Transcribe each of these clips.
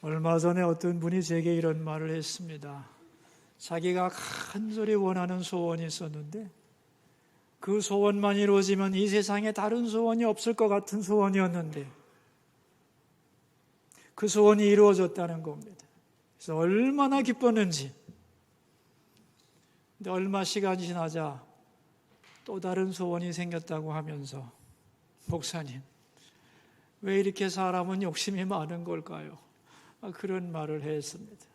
얼마 전에 어떤 분이 제게 이런 말을 했습니다. 자기가 간절히 원하는 소원이 있었는데 그 소원만 이루어지면 이 세상에 다른 소원이 없을 것 같은 소원이었는데 그 소원이 이루어졌다는 겁니다. 그래서 얼마나 기뻤는지. 근데 얼마 시간이 지나자 또 다른 소원이 생겼다고 하면서 목사님, 왜 이렇게 사람은 욕심이 많은 걸까요? 그런 말을 했습니다.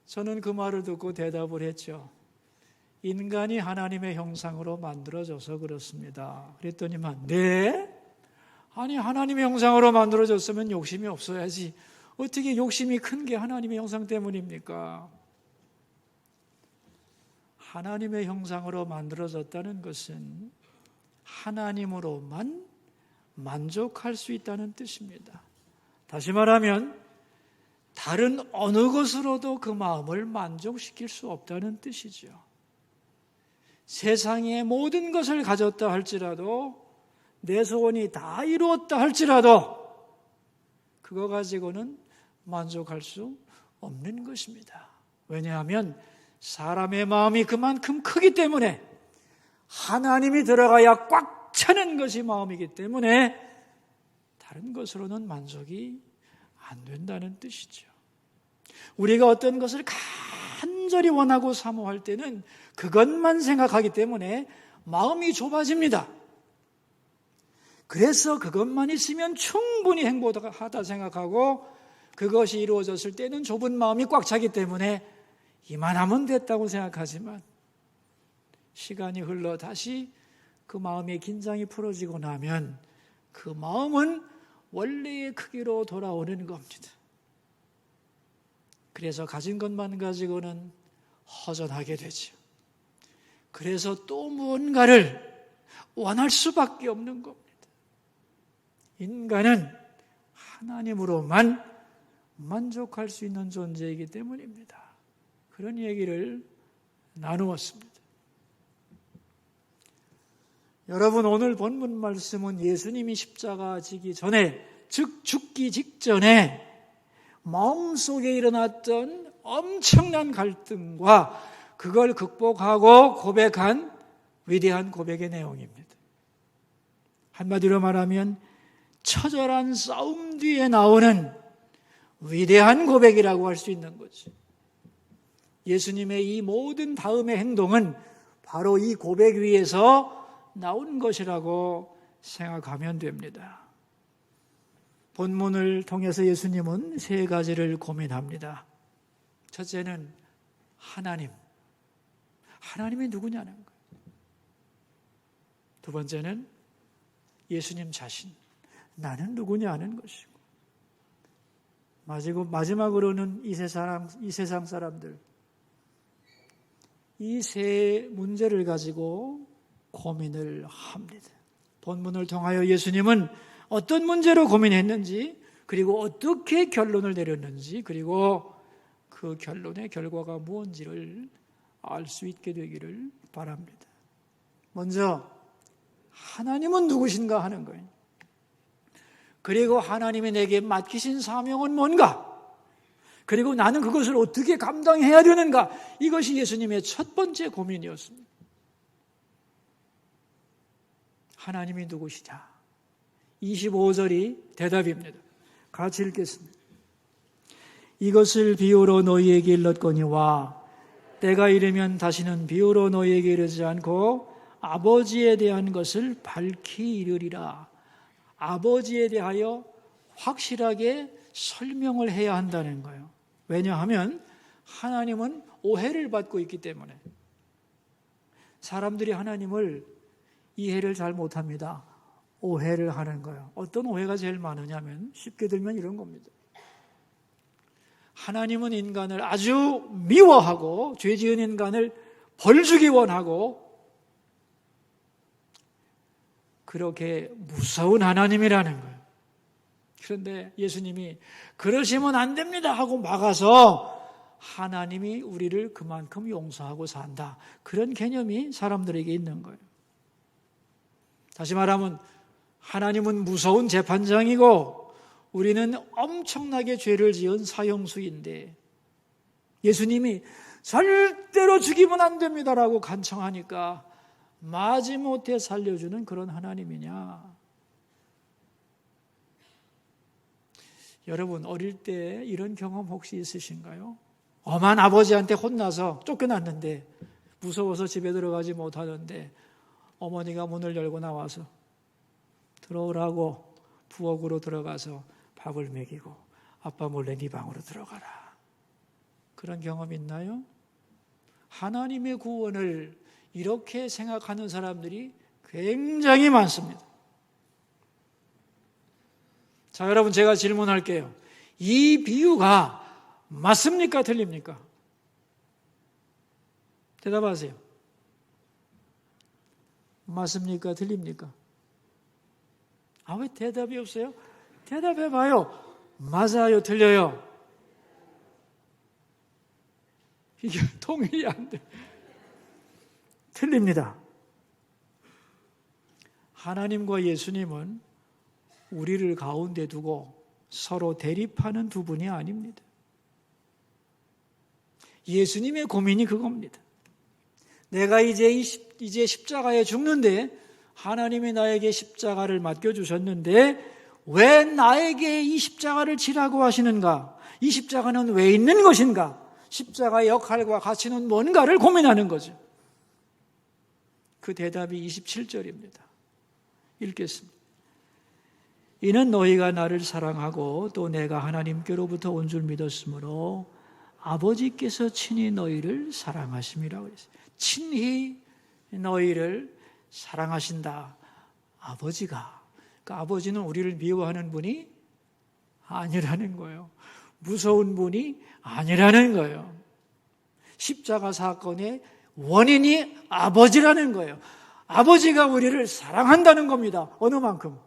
저는 그 말을 듣고 대답을 했죠. 인간이 하나님의 형상으로 만들어져서 그렇습니다. 그랬더니만 네? 아니 하나님의 형상으로 만들어졌으면 욕심이 없어야지. 어떻게 욕심이 큰 게 하나님의 형상 때문입니까? 하나님의 형상으로 만들어졌다는 것은 하나님으로만 만족할 수 있다는 뜻입니다. 다시 말하면 다른 어느 것으로도 그 마음을 만족시킬 수 없다는 뜻이죠. 세상의 모든 것을 가졌다 할지라도 내 소원이 다 이루었다 할지라도 그거 가지고는 만족할 수 없는 것입니다. 왜냐하면 사람의 마음이 그만큼 크기 때문에 하나님이 들어가야 꽉 차는 것이 마음이기 때문에 다른 것으로는 만족이 안 된다는 뜻이죠. 우리가 어떤 것을 간절히 원하고 사모할 때는 그것만 생각하기 때문에 마음이 좁아집니다. 그래서 그것만 있으면 충분히 행복하다 생각하고 그것이 이루어졌을 때는 좁은 마음이 꽉 차기 때문에 이만하면 됐다고 생각하지만 시간이 흘러 다시 그 마음의 긴장이 풀어지고 나면 그 마음은 원래의 크기로 돌아오는 겁니다. 그래서 가진 것만 가지고는 허전하게 되죠. 그래서 또 무언가를 원할 수밖에 없는 겁니다. 인간은 하나님으로만 만족할 수 있는 존재이기 때문입니다. 그런 얘기를 나누었습니다. 여러분, 오늘 본문 말씀은 예수님이 십자가 지기 전에, 즉 죽기 직전에 마음속에 일어났던 엄청난 갈등과 그걸 극복하고 고백한 위대한 고백의 내용입니다. 한마디로 말하면 처절한 싸움 뒤에 나오는 위대한 고백이라고 할 수 있는 거죠. 예수님의 이 모든 다음의 행동은 바로 이 고백 위에서 나온 것이라고 생각하면 됩니다. 본문을 통해서 예수님은 세 가지를 고민합니다. 첫째는 하나님이 누구냐는 거예요. 두 번째는 예수님 자신, 나는 누구냐는 것이고, 마지막으로는 이 세상 사람들, 이 세 문제를 가지고 고민을 합니다. 본문을 통하여 예수님은 어떤 문제로 고민했는지, 그리고 어떻게 결론을 내렸는지, 그리고 그 결론의 결과가 무엇인지를 알 수 있게 되기를 바랍니다. 먼저 하나님은 누구신가 하는 거예요. 그리고 하나님이 내게 맡기신 사명은 뭔가? 그리고 나는 그것을 어떻게 감당해야 되는가? 이것이 예수님의 첫 번째 고민이었습니다. 하나님이 누구시냐? 25절이 대답입니다. 같이 읽겠습니다. 이것을 비유로 너희에게 일렀거니와 때가 이르면 다시는 비유로 너희에게 이르지 않고 아버지에 대한 것을 밝히 이르리라. 아버지에 대하여 확실하게 설명을 해야 한다는 거예요. 왜냐하면 하나님은 오해를 받고 있기 때문에 사람들이 하나님을 이해를 잘 못합니다. 오해를 하는 거예요. 어떤 오해가 제일 많으냐면 쉽게 들면 이런 겁니다. 하나님은 인간을 아주 미워하고 죄 지은 인간을 벌주기 원하고 그렇게 무서운 하나님이라는 거예요. 그런데 예수님이 그러시면 안 됩니다 하고 막아서 하나님이 우리를 그만큼 용서하고 산다. 그런 개념이 사람들에게 있는 거예요. 다시 말하면 하나님은 무서운 재판장이고 우리는 엄청나게 죄를 지은 사형수인데 예수님이 절대로 죽이면 안 됩니다라고 간청하니까 마지못해 살려주는 그런 하나님이냐? 여러분 어릴 때 이런 경험 혹시 있으신가요? 엄한 아버지한테 혼나서 쫓겨났는데 무서워서 집에 들어가지 못하는데 어머니가 문을 열고 나와서 들어오라고 부엌으로 들어가서 밥을 먹이고 아빠 몰래 네 방으로 들어가라. 그런 경험 있나요? 하나님의 구원을 이렇게 생각하는 사람들이 굉장히 많습니다. 자, 여러분 제가 질문할게요. 이 비유가 맞습니까? 틀립니까? 대답하세요. 맞습니까? 틀립니까? 아, 왜 대답이 없어요? 대답해봐요. 맞아요? 틀려요? 이게 통일이 안 돼. 틀립니다. 하나님과 예수님은 우리를 가운데 두고 서로 대립하는 두 분이 아닙니다. 예수님의 고민이 그겁니다. 내가 이제 십자가에 죽는데 하나님이 나에게 십자가를 맡겨주셨는데 왜 나에게 이 십자가를 지라고 하시는가? 이 십자가는 왜 있는 것인가? 십자가의 역할과 가치는 뭔가를 고민하는 거죠. 그 대답이 27절입니다. 읽겠습니다. 이는 너희가 나를 사랑하고 또 내가 하나님께로부터 온 줄 믿었으므로 아버지께서 친히 너희를 사랑하심이라고 했어요. 친히 너희를 사랑하신다. 아버지가. 그러니까 아버지는 우리를 미워하는 분이 아니라는 거예요. 무서운 분이 아니라는 거예요. 십자가 사건의 원인이 아버지라는 거예요. 아버지가 우리를 사랑한다는 겁니다. 어느 만큼?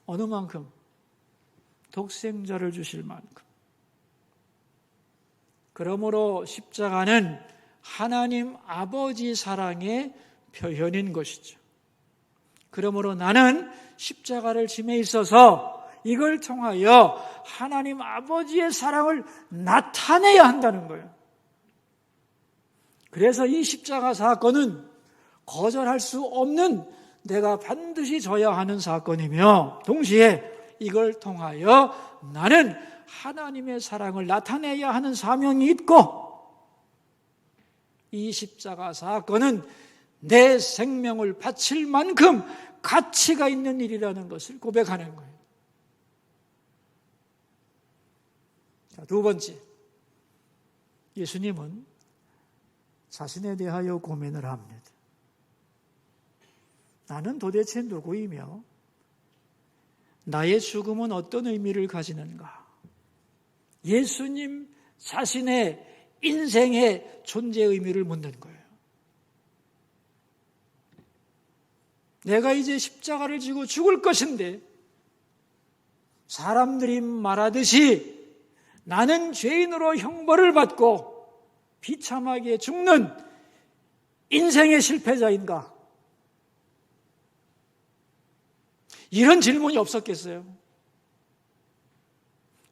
어느 만큼? 독생자를 주실 만큼. 그러므로 십자가는 하나님 아버지 사랑의 표현인 것이죠. 그러므로 나는 십자가를 짐에 있어서 이걸 통하여 하나님 아버지의 사랑을 나타내야 한다는 거예요. 그래서 이 십자가 사건은 거절할 수 없는 내가 반드시 져야 하는 사건이며 동시에 이걸 통하여 나는 하나님의 사랑을 나타내야 하는 사명이 있고 이 십자가 사건은 내 생명을 바칠 만큼 가치가 있는 일이라는 것을 고백하는 거예요. 자, 두 번째, 예수님은 자신에 대하여 고민을 합니다. 나는 도대체 누구이며 나의 죽음은 어떤 의미를 가지는가? 예수님 자신의 인생의 존재 의미를 묻는 거예요. 내가 이제 십자가를 지고 죽을 것인데 사람들이 말하듯이 나는 죄인으로 형벌을 받고 비참하게 죽는 인생의 실패자인가? 이런 질문이 없었겠어요?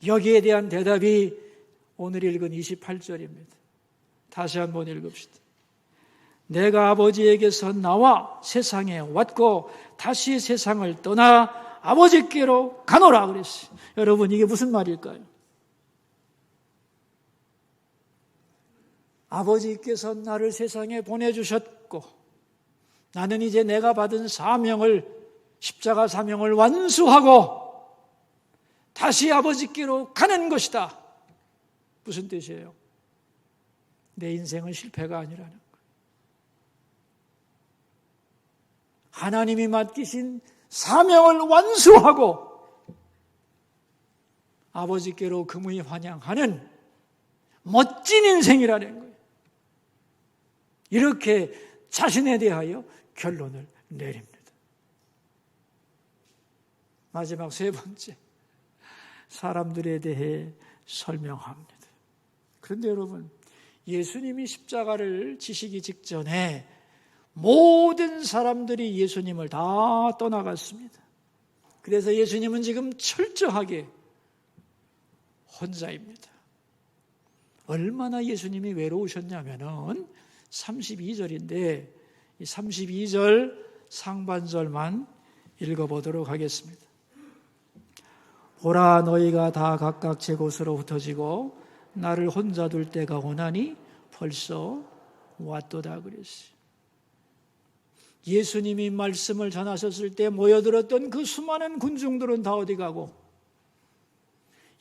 여기에 대한 대답이 오늘 읽은 28절입니다. 다시 한번 읽읍시다. 내가 아버지에게서 나와 세상에 왔고 다시 세상을 떠나 아버지께로 가노라 그랬어요. 여러분 이게 무슨 말일까요? 아버지께서 나를 세상에 보내주셨고 나는 이제 내가 받은 십자가 사명을 완수하고 다시 아버지께로 가는 것이다. 무슨 뜻이에요? 내 인생은 실패가 아니라는 거예요. 하나님이 맡기신 사명을 완수하고 아버지께로 금이 환영하는 멋진 인생이라는 거예요. 이렇게 자신에 대하여 결론을 내립니다. 마지막 세 번째, 사람들에 대해 설명합니다. 그런데 여러분, 예수님이 십자가를 지시기 직전에 모든 사람들이 예수님을 다 떠나갔습니다. 그래서 예수님은 지금 철저하게 혼자입니다. 얼마나 예수님이 외로우셨냐면은 32절인데 이 32절 상반절만 읽어보도록 하겠습니다. 보라, 너희가 다 각각 제 곳으로 흩어지고 나를 혼자 둘 때가 오나니 벌써 왔도다 그랬어요. 예수님이 말씀을 전하셨을 때 모여들었던 그 수많은 군중들은 다 어디 가고,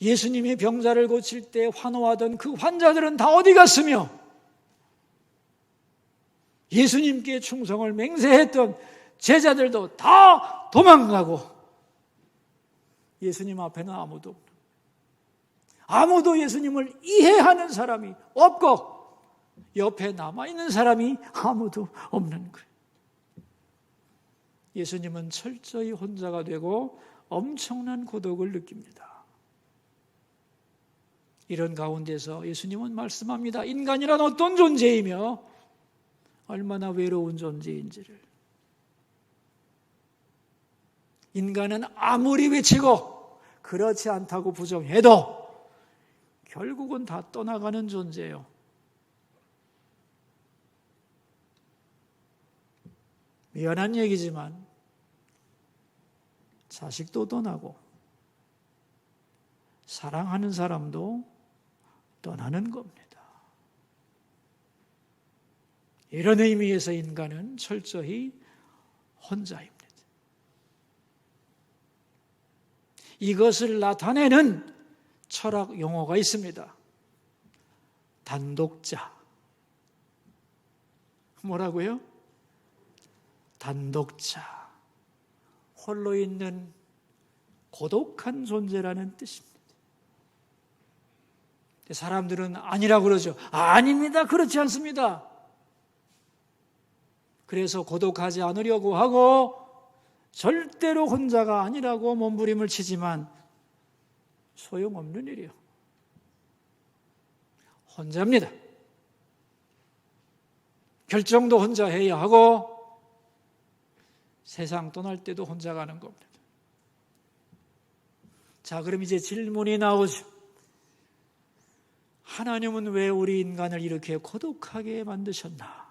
예수님이 병자를 고칠 때 환호하던 그 환자들은 다 어디 갔으며, 예수님께 충성을 맹세했던 제자들도 다 도망가고, 예수님 앞에는 아무도 없는, 아무도 예수님을 이해하는 사람이 없고 옆에 남아있는 사람이 아무도 없는 거예요. 예수님은 철저히 혼자가 되고 엄청난 고독을 느낍니다. 이런 가운데서 예수님은 말씀합니다. 인간이란 어떤 존재이며 얼마나 외로운 존재인지를. 인간은 아무리 외치고 그렇지 않다고 부정해도 결국은 다 떠나가는 존재예요. 미안한 얘기지만 자식도 떠나고 사랑하는 사람도 떠나는 겁니다. 이런 의미에서 인간은 철저히 혼자입니다. 이것을 나타내는 철학 용어가 있습니다. 단독자. 뭐라고요? 단독자. 홀로 있는 고독한 존재라는 뜻입니다. 사람들은 아니라고 그러죠. 아닙니다. 그렇지 않습니다. 그래서 고독하지 않으려고 하고 절대로 혼자가 아니라고 몸부림을 치지만 소용없는 일이에요. 혼자입니다. 결정도 혼자 해야 하고 세상 떠날 때도 혼자 가는 겁니다. 자, 그럼 이제 질문이 나오죠. 하나님은 왜 우리 인간을 이렇게 고독하게 만드셨나?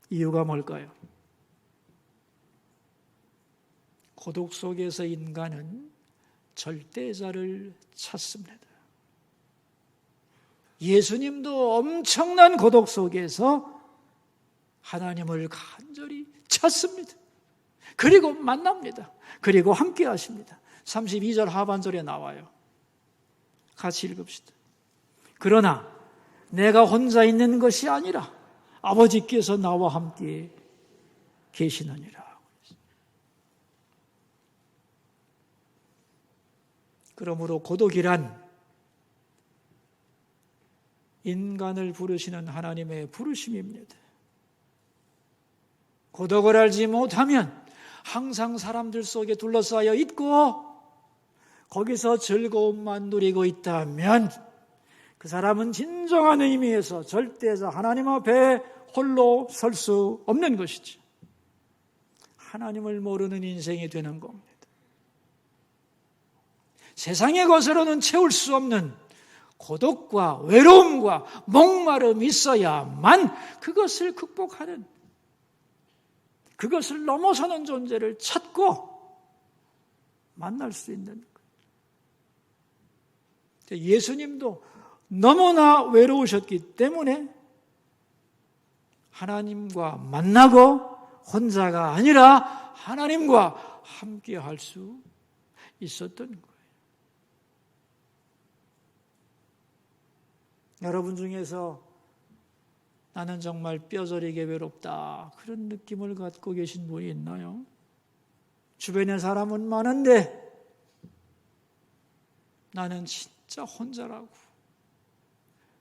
이유가 뭘까요? 고독 속에서 인간은 절대자를 찾습니다. 예수님도 엄청난 고독 속에서 하나님을 간절히 찾습니다. 그리고 만납니다. 그리고 함께 하십니다. 32절 하반절에 나와요. 같이 읽읍시다. 그러나 내가 혼자 있는 것이 아니라 아버지께서 나와 함께 계시느니라. 그러므로 고독이란 인간을 부르시는 하나님의 부르심입니다. 고독을 알지 못하면 항상 사람들 속에 둘러싸여 있고 거기서 즐거움만 누리고 있다면 그 사람은 진정한 의미에서 절대자 하나님 앞에 홀로 설 수 없는 것이죠. 하나님을 모르는 인생이 되는 겁니다. 세상의 것으로는 채울 수 없는 고독과 외로움과 목마름이 있어야만 그것을 극복하는, 그것을 넘어서는 존재를 찾고 만날 수 있는 거예요. 예수님도 너무나 외로우셨기 때문에 하나님과 만나고 혼자가 아니라 하나님과 함께 할 수 있었던 거예요. 여러분 중에서 나는 정말 뼈저리게 외롭다, 그런 느낌을 갖고 계신 분이 있나요? 주변에 사람은 많은데 나는 진짜 혼자라고,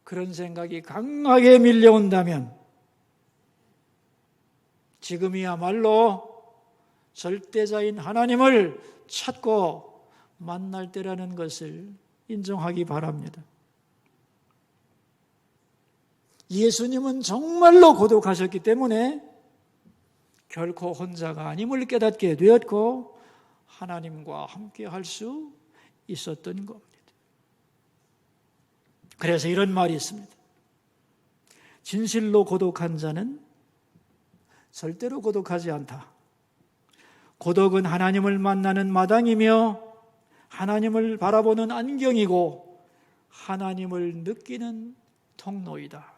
그런 생각이 강하게 밀려온다면 지금이야말로 절대자인 하나님을 찾고 만날 때라는 것을 인정하기 바랍니다. 예수님은 정말로 고독하셨기 때문에 결코 혼자가 아님을 깨닫게 되었고 하나님과 함께 할 수 있었던 겁니다. 그래서 이런 말이 있습니다. 진실로 고독한 자는 절대로 고독하지 않다. 고독은 하나님을 만나는 마당이며 하나님을 바라보는 안경이고 하나님을 느끼는 통로이다.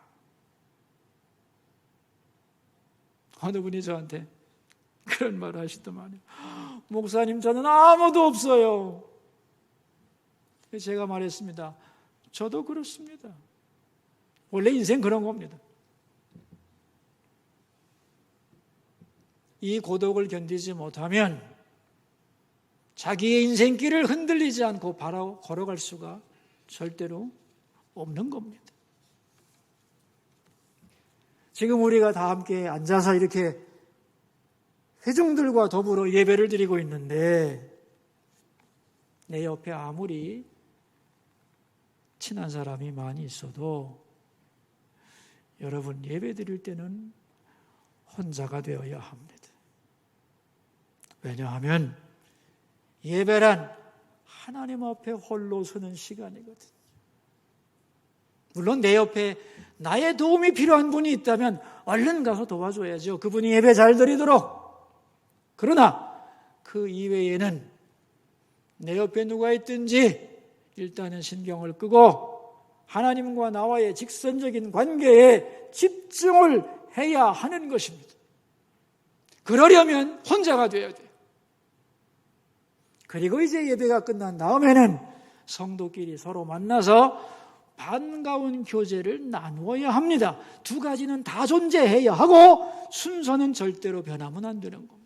어느 분이 저한테 그런 말을 하시더만요. 목사님, 저는 아무도 없어요. 제가 말했습니다. 저도 그렇습니다. 원래 인생 그런 겁니다. 이 고독을 견디지 못하면 자기의 인생길을 흔들리지 않고 바로 걸어갈 수가 절대로 없는 겁니다. 지금 우리가 다 함께 앉아서 이렇게 회중들과 더불어 예배를 드리고 있는데 내 옆에 아무리 친한 사람이 많이 있어도 여러분 예배 드릴 때는 혼자가 되어야 합니다. 왜냐하면 예배란 하나님 앞에 홀로 서는 시간이거든요. 물론 내 옆에 나의 도움이 필요한 분이 있다면 얼른 가서 도와줘야죠. 그분이 예배 잘 드리도록. 그러나 그 이외에는 내 옆에 누가 있든지 일단은 신경을 끄고 하나님과 나와의 직선적인 관계에 집중을 해야 하는 것입니다. 그러려면 혼자가 되어야 돼요. 그리고 이제 예배가 끝난 다음에는 성도끼리 서로 만나서 반가운 교제를 나누어야 합니다. 두 가지는 다 존재해야 하고 순서는 절대로 변하면 안 되는 겁니다.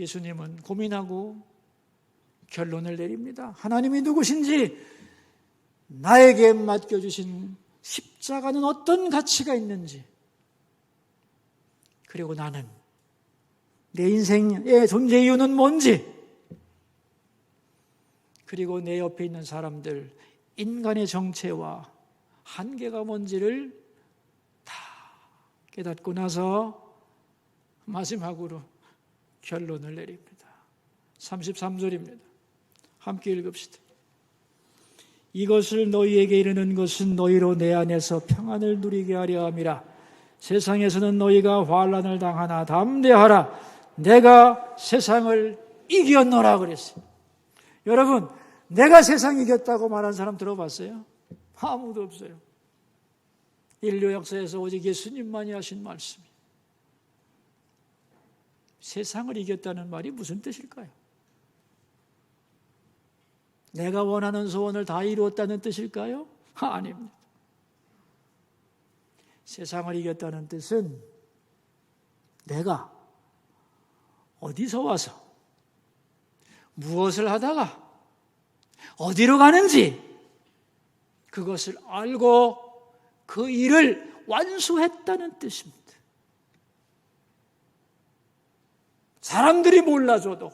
예수님은 고민하고 결론을 내립니다. 하나님이 누구신지, 나에게 맡겨주신 십자가는 어떤 가치가 있는지, 그리고 나는 내 인생의 존재 이유는 뭔지, 그리고 내 옆에 있는 사람들, 인간의 정체와 한계가 뭔지를 다 깨닫고 나서 마지막으로 결론을 내립니다. 33절입니다. 함께 읽읍시다. 이것을 너희에게 이르는 것은 너희로 내 안에서 평안을 누리게 하려 함이라. 세상에서는 너희가 환난을 당하나 담대하라. 내가 세상을 이겼노라 그랬어요. 여러분, 내가 세상 이겼다고 말한 사람 들어봤어요? 아무도 없어요. 인류 역사에서 오직 예수님만이 하신 말씀이에요. 세상을 이겼다는 말이 무슨 뜻일까요? 내가 원하는 소원을 다 이루었다는 뜻일까요? 아닙니다. 세상을 이겼다는 뜻은 내가 어디서 와서 무엇을 하다가 어디로 가는지 그것을 알고 그 일을 완수했다는 뜻입니다. 사람들이 몰라줘도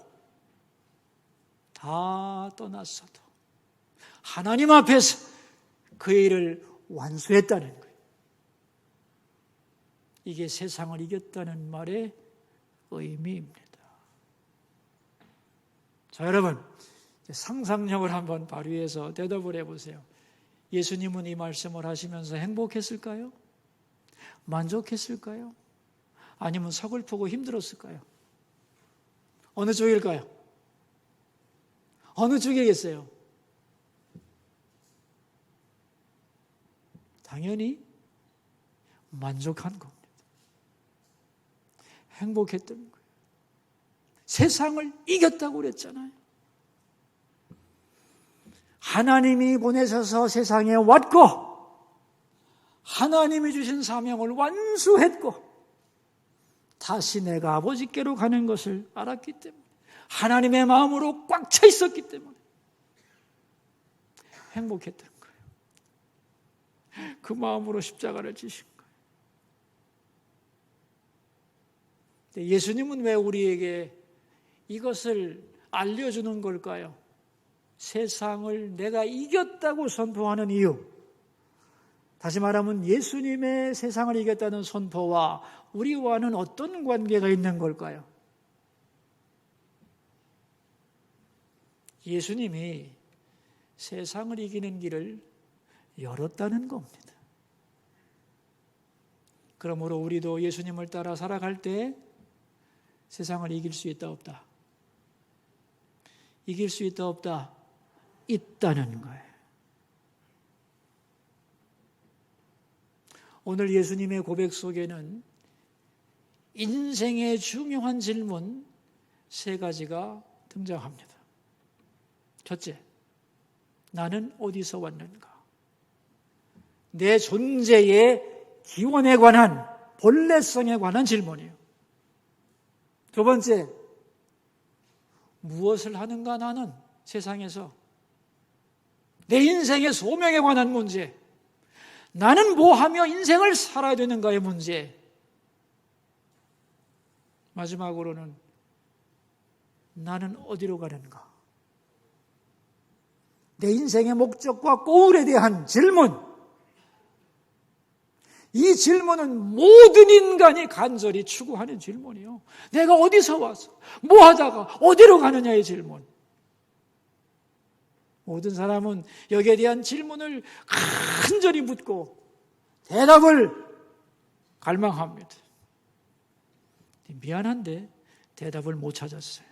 다 떠났어도 하나님 앞에서 그 일을 완수했다는 거예요. 이게 세상을 이겼다는 말의 의미입니다. 자, 여러분, 상상력을 한번 발휘해서 대답을 해보세요. 예수님은 이 말씀을 하시면서 행복했을까요? 만족했을까요? 아니면 서글프고 힘들었을까요? 어느 쪽일까요? 어느 쪽이겠어요? 당연히 만족한 겁니다. 행복했던 거예요. 세상을 이겼다고 그랬잖아요. 하나님이 보내셔서 세상에 왔고 하나님이 주신 사명을 완수했고 다시 내가 아버지께로 가는 것을 알았기 때문에 하나님의 마음으로 꽉 차 있었기 때문에 행복했던 거예요. 그 마음으로 십자가를 지신 거예요. 예수님은 왜 우리에게 이것을 알려주는 걸까요? 세상을 내가 이겼다고 선포하는 이유, 다시 말하면 예수님의 세상을 이겼다는 선포와 우리와는 어떤 관계가 있는 걸까요? 예수님이 세상을 이기는 길을 열었다는 겁니다. 그러므로 우리도 예수님을 따라 살아갈 때 세상을 이길 수 있다 없다? 이길 수 있다 없다? 있다는 거예요. 오늘 예수님의 고백 속에는 인생의 중요한 질문 3가지가 등장합니다. 첫째, 나는 어디서 왔는가? 내 존재의 기원에 관한, 본래성에 관한 질문이에요. 두 번째, 무엇을 하는가 나는 세상에서? 내 인생의 소명에 관한 문제. 나는 뭐 하며 인생을 살아야 되는가의 문제. 마지막으로는 나는 어디로 가는가? 내 인생의 목적과 고울에 대한 질문. 이 질문은 모든 인간이 간절히 추구하는 질문이요. 내가 어디서 와서 뭐 하다가 어디로 가느냐의 질문. 모든 사람은 여기에 대한 질문을 간절히 묻고 대답을 갈망합니다. 미안한데 대답을 못 찾았어요.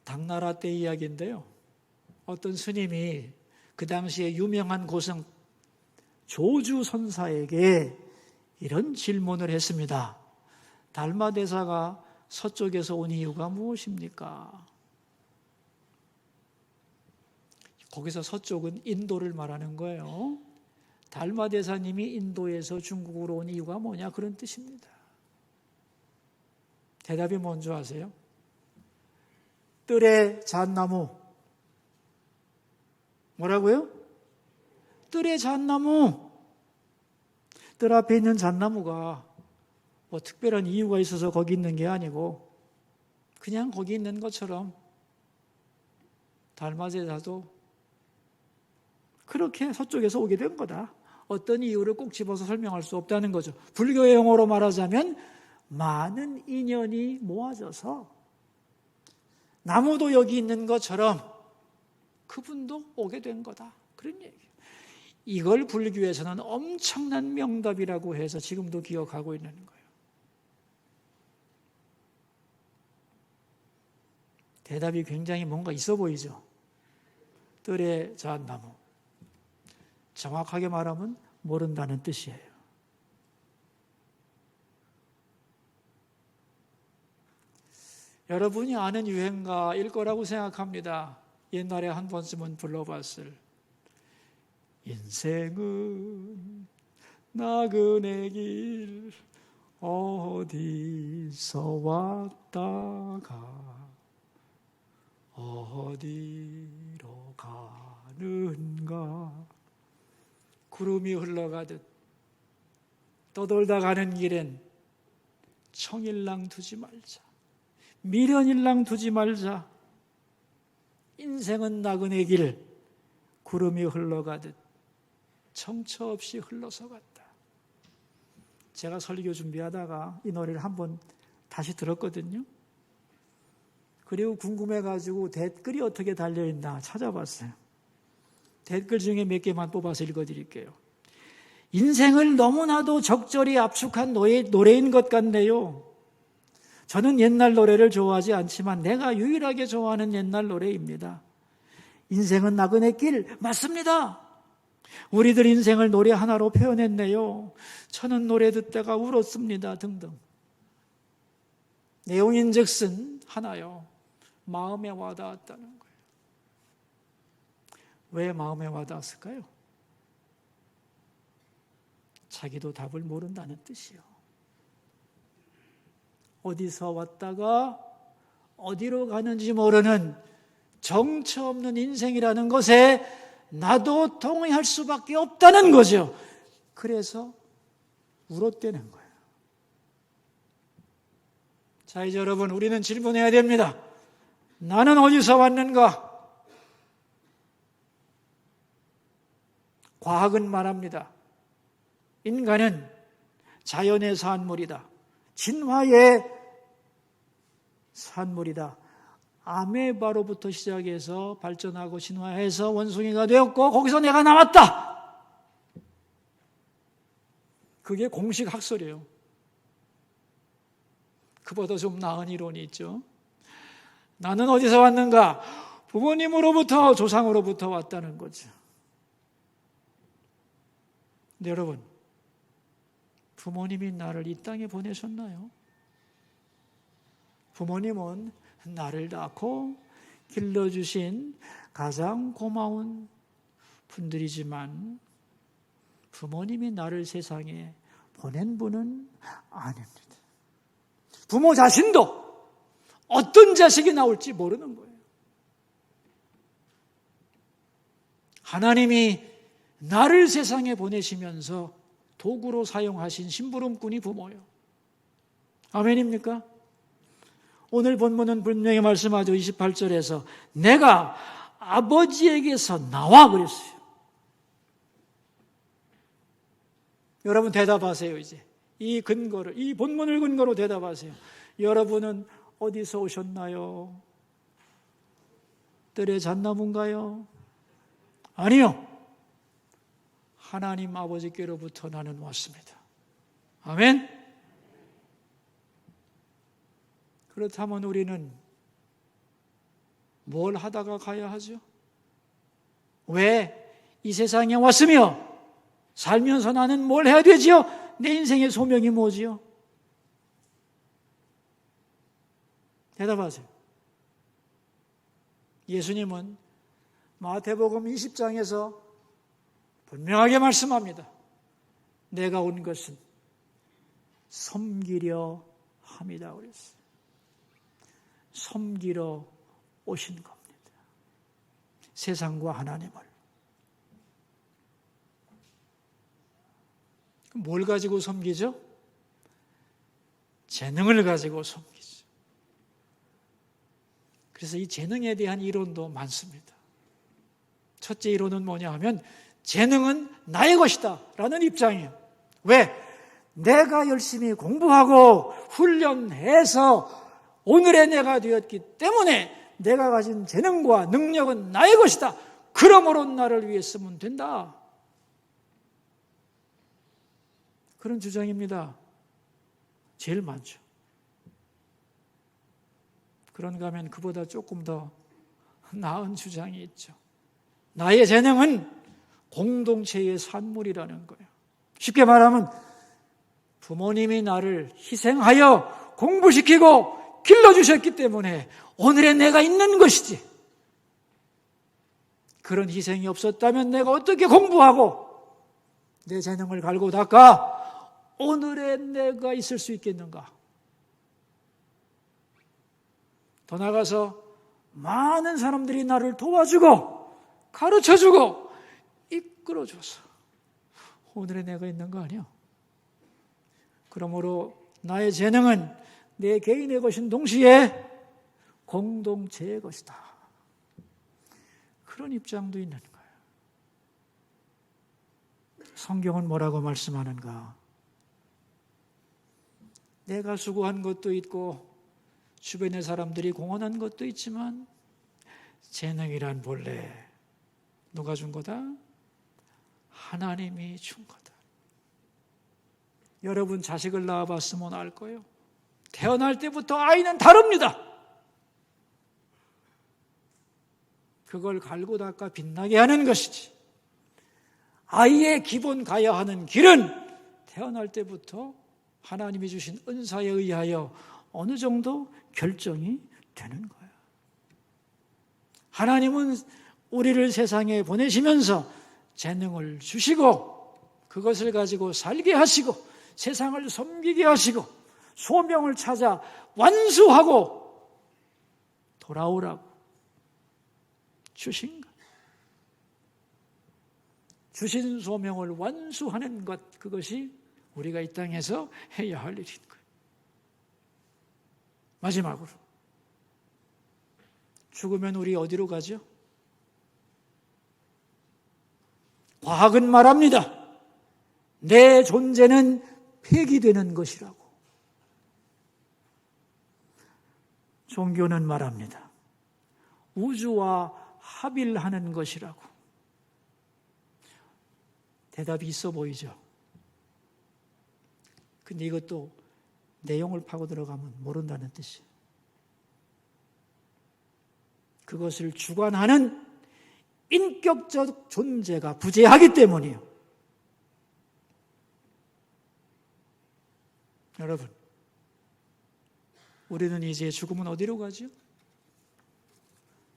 당나라 때 이야기인데요. 어떤 스님이 그 당시에 유명한 고성 조주선사에게 이런 질문을 했습니다. 달마대사가 서쪽에서 온 이유가 무엇입니까? 거기서 서쪽은 인도를 말하는 거예요. 달마대사님이 인도에서 중국으로 온 이유가 뭐냐? 그런 뜻입니다. 대답이 뭔지 아세요? 뜰의 잣나무. 뭐라고요? 뜰의 잣나무. 뜰 앞에 있는 잣나무가 뭐 특별한 이유가 있어서 거기 있는 게 아니고 그냥 거기 있는 것처럼 달마대사도 그렇게 서쪽에서 오게 된 거다. 어떤 이유를 꼭 집어서 설명할 수 없다는 거죠. 불교의 용어로 말하자면 많은 인연이 모아져서 나무도 여기 있는 것처럼 그분도 오게 된 거다. 그런 얘기예요. 이걸 불교에서는 엄청난 명답이라고 해서 지금도 기억하고 있는 거예요. 대답이 굉장히 뭔가 있어 보이죠? 뜰의 잣나무. 정확하게 말하면 모른다는 뜻이에요. 여러분이 아는 유행가일 거라고 생각합니다. 옛날에 한 번쯤은 불러봤을 인생은 나그네 길 어디서 왔다가 어디로 가는가. 구름이 흘러가듯 떠돌다 가는 길엔 청일랑 두지 말자. 미련일랑 두지 말자. 인생은 나그네 길, 구름이 흘러가듯 정처 없이 흘러서 갔다. 제가 설교 준비하다가 이 노래를 한번 다시 들었거든요. 그리고 궁금해가지고 댓글이 어떻게 달려있나 찾아봤어요. 댓글 중에 몇 개만 뽑아서 읽어드릴게요. 인생을 너무나도 적절히 압축한 노래인 것 같네요. 저는 옛날 노래를 좋아하지 않지만 내가 유일하게 좋아하는 옛날 노래입니다. 인생은 나그네 길 맞습니다. 우리들 인생을 노래 하나로 표현했네요. 저는 노래 듣다가 울었습니다. 등등. 내용인즉슨 하나요. 마음에 와닿았다는 거예요. 왜 마음에 와닿았을까요? 자기도 답을 모른다는 뜻이요. 어디서 왔다가 어디로 가는지 모르는 정처 없는 인생이라는 것에 나도 동의할 수밖에 없다는 거죠. 그래서 울었다는 거예요. 자, 이제 여러분, 우리는 질문해야 됩니다. 나는 어디서 왔는가? 과학은 말합니다. 인간은 자연의 산물이다. 진화의 산물이다. 아메바로부터 시작해서 발전하고 진화해서 원숭이가 되었고 거기서 내가 나왔다. 그게 공식 학설이에요. 그보다 좀 나은 이론이 있죠. 나는 어디서 왔는가? 부모님으로부터, 조상으로부터 왔다는 거죠. 근데 여러분, 부모님이 나를 이 땅에 보내셨나요? 부모님은 나를 낳고 길러주신 가장 고마운 분들이지만 부모님이 나를 세상에 보낸 분은 아닙니다. 부모 자신도 어떤 자식이 나올지 모르는 거예요. 하나님이 나를 세상에 보내시면서 도구로 사용하신 심부름꾼이 부모예요. 아멘입니까? 오늘 본문은 분명히 말씀하죠. 28절에서 내가 아버지에게서 나와 그랬어요. 여러분 대답하세요. 이제 이 근거를, 이 본문을 근거로 대답하세요. 여러분은 어디서 오셨나요? 뜰의 잣나무인가요? 아니요. 하나님 아버지께로부터 나는 왔습니다. 아멘? 그렇다면 우리는 뭘 하다가 가야 하죠? 왜 이 세상에 왔으며 살면서 나는 뭘 해야 되지요? 내 인생의 소명이 뭐지요? 대답하세요. 예수님은 마태복음 20장에서 분명하게 말씀합니다. 내가 온 것은 섬기려 함이다 그랬어요. 섬기러 오신 겁니다. 세상과 하나님을. 뭘 가지고 섬기죠? 재능을 가지고 섬기죠. 그래서 이 재능에 대한 이론도 많습니다. 첫째 이론은 뭐냐 하면 재능은 나의 것이다 라는 입장이에요. 왜? 내가 열심히 공부하고 훈련해서 오늘의 내가 되었기 때문에 내가 가진 재능과 능력은 나의 것이다. 그러므로 나를 위해 쓰면 된다. 그런 주장입니다. 제일 많죠. 그런가 하면 그보다 조금 더 나은 주장이 있죠. 나의 재능은 공동체의 산물이라는 거예요. 쉽게 말하면 부모님이 나를 희생하여 공부시키고 길러주셨기 때문에 오늘의 내가 있는 것이지. 그런 희생이 없었다면 내가 어떻게 공부하고 내 재능을 갈고 닦아 오늘의 내가 있을 수 있겠는가? 더 나아가서 많은 사람들이 나를 도와주고 가르쳐주고 이끌어줘서 오늘의 내가 있는 거 아니야? 그러므로 나의 재능은 내 개인의 것인 동시에 공동체의 것이다. 그런 입장도 있는 거예요. 성경은 뭐라고 말씀하는가? 내가 수고한 것도 있고 주변의 사람들이 공헌한 것도 있지만 재능이란 본래 누가 준 거다? 하나님이 준 거다. 여러분 자식을 낳아봤으면 알 거예요. 태어날 때부터 아이는 다릅니다. 그걸 갈고 닦아 빛나게 하는 것이지. 아이의 기본 가야 하는 길은 태어날 때부터 하나님이 주신 은사에 의하여 어느 정도 결정이 되는 거예요. 하나님은 우리를 세상에 보내시면서 재능을 주시고 그것을 가지고 살게 하시고 세상을 섬기게 하시고 소명을 찾아 완수하고 돌아오라고 주신 것. 주신 소명을 완수하는 것, 그것이 우리가 이 땅에서 해야 할 일인 거예요. 마지막으로 죽으면 우리 어디로 가죠? 과학은 말합니다. 내 존재는 폐기되는 것이라고. 종교는 말합니다. 우주와 합일하는 것이라고. 대답이 있어 보이죠? 근데 이것도 내용을 파고 들어가면 모른다는 뜻이에요. 그것을 주관하는 인격적 존재가 부재하기 때문이에요. 여러분, 우리는 이제 죽으면 어디로 가죠?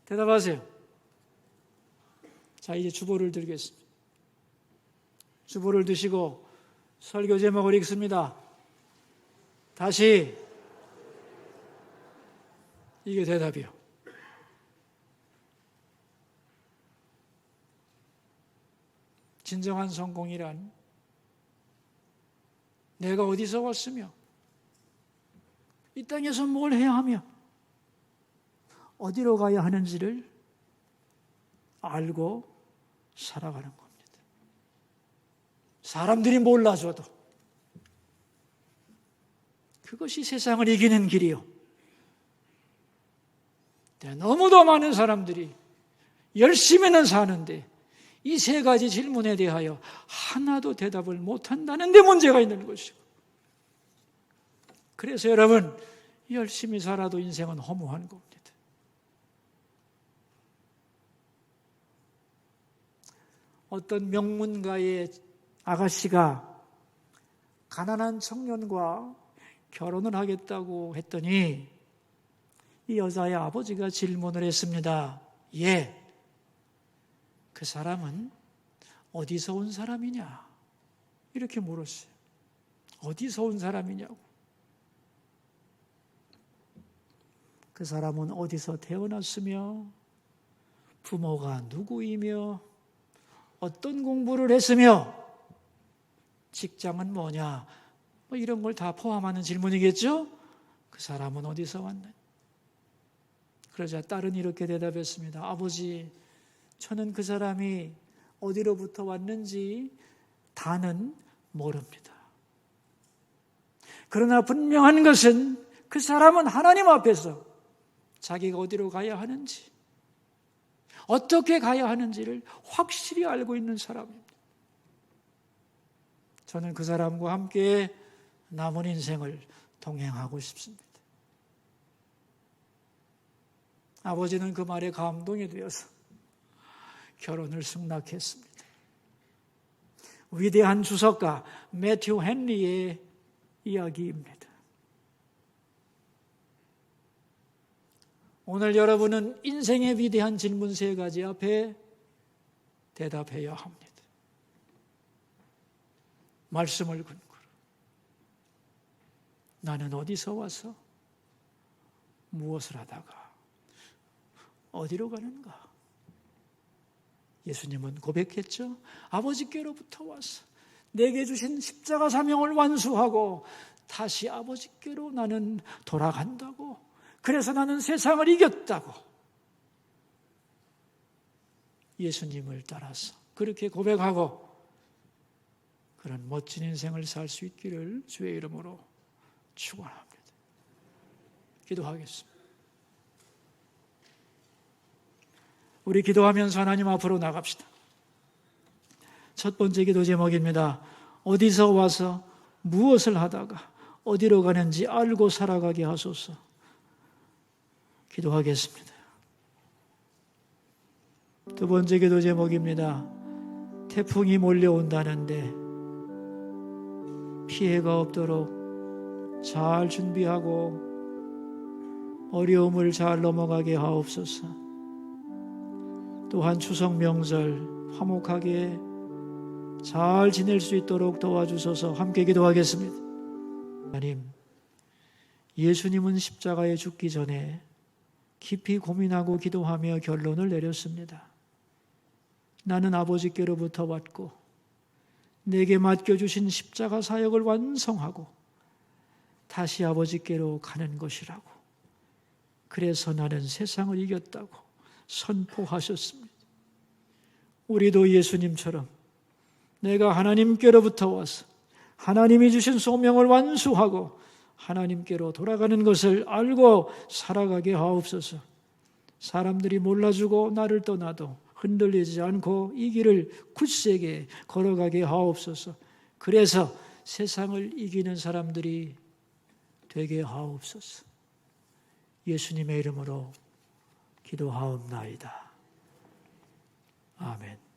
대답하세요. 자, 이제 주보를 들겠습니다. 주보를 드시고 설교 제목을 읽습니다. 다시. 이게 대답이요. 진정한 성공이란 내가 어디서 왔으며 이 땅에서 뭘 해야 하며 어디로 가야 하는지를 알고 살아가는 겁니다. 사람들이 몰라줘도 그것이 세상을 이기는 길이요. 너무도 많은 사람들이 열심히는 사는데 이 세 가지 질문에 대하여 하나도 대답을 못한다는 데 문제가 있는 것이고, 그래서 여러분, 열심히 살아도 인생은 허무한 겁니다. 어떤 명문가의 아가씨가 가난한 청년과 결혼을 하겠다고 했더니 이 여자의 아버지가 질문을 했습니다. 예, 그 사람은 어디서 온 사람이냐? 이렇게 물었어요. 어디서 온 사람이냐고. 그 사람은 어디서 태어났으며 부모가 누구이며 어떤 공부를 했으며 직장은 뭐냐, 뭐 이런 걸 다 포함하는 질문이겠죠? 그 사람은 어디서 왔느냐? 그러자 딸은 이렇게 대답했습니다. 아버지, 저는 그 사람이 어디로부터 왔는지 다는 모릅니다. 그러나 분명한 것은 그 사람은 하나님 앞에서 자기가 어디로 가야 하는지, 어떻게 가야 하는지를 확실히 알고 있는 사람입니다. 저는 그 사람과 함께 남은 인생을 동행하고 싶습니다. 아버지는 그 말에 감동이 되어서 결혼을 승낙했습니다. 위대한 주석가 매튜 헨리의 이야기입니다. 오늘 여러분은 인생의 위대한 질문 세 가지 앞에 대답해야 합니다. 말씀을 근거로 나는 어디서 와서 무엇을 하다가 어디로 가는가? 예수님은 고백했죠. 아버지께로부터 와서 내게 주신 십자가 사명을 완수하고 다시 아버지께로 나는 돌아간다고. 그래서 나는 세상을 이겼다고. 예수님을 따라서 그렇게 고백하고 그런 멋진 인생을 살 수 있기를 주의 이름으로 축원합니다. 기도하겠습니다. 우리 기도하면서 하나님 앞으로 나갑시다. 첫 번째 기도 제목입니다. 어디서 와서 무엇을 하다가 어디로 가는지 알고 살아가게 하소서. 기도하겠습니다. 두 번째 기도 제목입니다. 태풍이 몰려온다는데 피해가 없도록 잘 준비하고 어려움을 잘 넘어가게 하옵소서. 또한 추석 명절 화목하게 잘 지낼 수 있도록 도와주셔서 함께 기도하겠습니다. 하나님, 예수님은 십자가에 죽기 전에 깊이 고민하고 기도하며 결론을 내렸습니다. 나는 아버지께로부터 왔고 내게 맡겨주신 십자가 사역을 완성하고 다시 아버지께로 가는 것이라고. 그래서 나는 세상을 이겼다고 선포하셨습니다. 우리도 예수님처럼 내가 하나님께로부터 와서 하나님이 주신 소명을 완수하고 하나님께로 돌아가는 것을 알고 살아가게 하옵소서. 사람들이 몰라주고 나를 떠나도 흔들리지 않고 이 길을 굳세게 걸어가게 하옵소서. 그래서 세상을 이기는 사람들이 되게 하옵소서. 예수님의 이름으로 기도하옵나이다. 아멘.